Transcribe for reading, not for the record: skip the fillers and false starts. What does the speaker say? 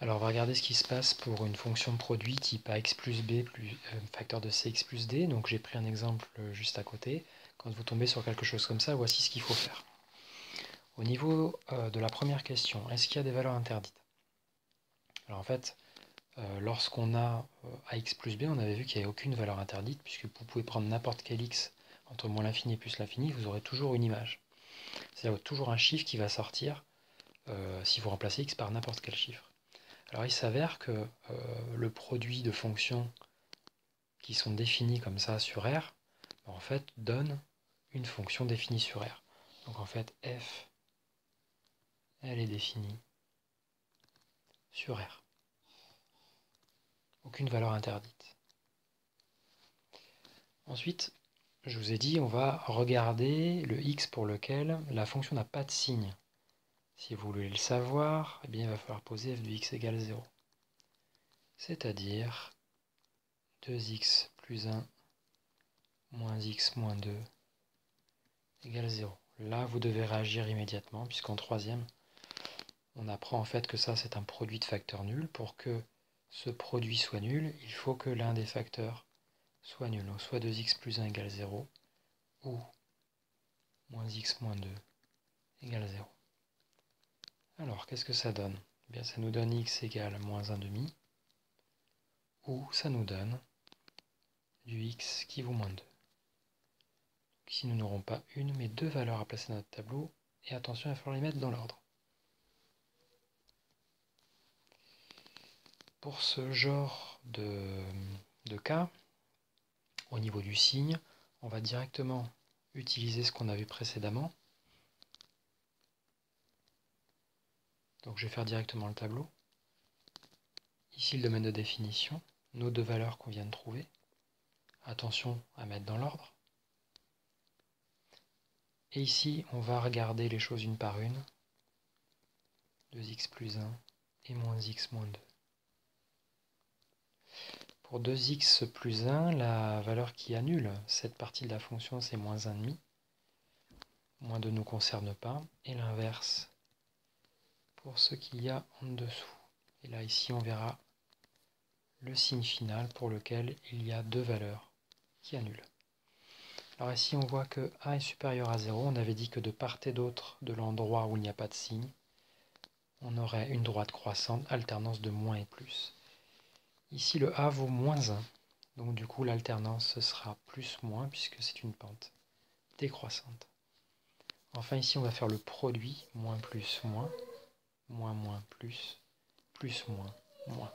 Alors on va regarder ce qui se passe pour une fonction de produit type ax plus b facteur de cx plus d. Donc j'ai pris un exemple juste à côté. Quand vous tombez sur quelque chose comme ça, voici ce qu'il faut faire. Au niveau de la première question, est-ce qu'il y a des valeurs interdites? Alors en fait, lorsqu'on a ax plus b, on avait vu qu'il n'y avait aucune valeur interdite, puisque vous pouvez prendre n'importe quel x entre moins l'infini et plus l'infini, vous aurez toujours une image. C'est-à-dire toujours un chiffre qui va sortir si vous remplacez x par n'importe quel chiffre. Alors il s'avère que le produit de fonctions qui sont définies comme ça sur R, en fait, donne une fonction définie sur R. Donc en fait, f, elle est définie sur R. Aucune valeur interdite. Ensuite, je vous ai dit, on va regarder le x pour lequel la fonction n'a pas de signe. Si vous voulez le savoir, eh bien, il va falloir poser f de x égale 0. C'est-à-dire 2x plus 1 moins x moins 2 égale 0. Là, vous devez réagir immédiatement, puisqu'en troisième, on apprend en fait que ça, c'est un produit de facteurs nuls. Pour que ce produit soit nul, il faut que l'un des facteurs soit nul. Donc soit 2x plus 1 égale 0, ou moins x moins 2 égale 0. Alors, qu'est-ce que ça donne? Eh bien, ça nous donne x égale moins 1 demi, ou ça nous donne du x qui vaut moins 2. Ici, nous n'aurons pas une, mais deux valeurs à placer dans notre tableau, et attention, il va falloir les mettre dans l'ordre. Pour ce genre de cas, au niveau du signe, on va directement utiliser ce qu'on a vu précédemment. Donc je vais faire directement le tableau. Ici le domaine de définition, nos deux valeurs qu'on vient de trouver. Attention à mettre dans l'ordre. Et ici, on va regarder les choses une par une. 2x plus 1 et moins x moins 2. Pour 2x plus 1, la valeur qui annule cette partie de la fonction, c'est moins 1,5. Moins 2 ne nous concerne pas. Et l'inverse pour ce qu'il y a en dessous. Et là, ici, on verra le signe final pour lequel il y a deux valeurs qui annulent. Alors ici, on voit que a est supérieur à 0. On avait dit que de part et d'autre de l'endroit où il n'y a pas de signe, on aurait une droite croissante, alternance de moins et plus. Ici, le a vaut moins 1. Donc du coup, l'alternance, ce sera plus-moins, puisque c'est une pente décroissante. Enfin, ici, on va faire le produit, moins plus moins, moins moins plus, plus moins moins.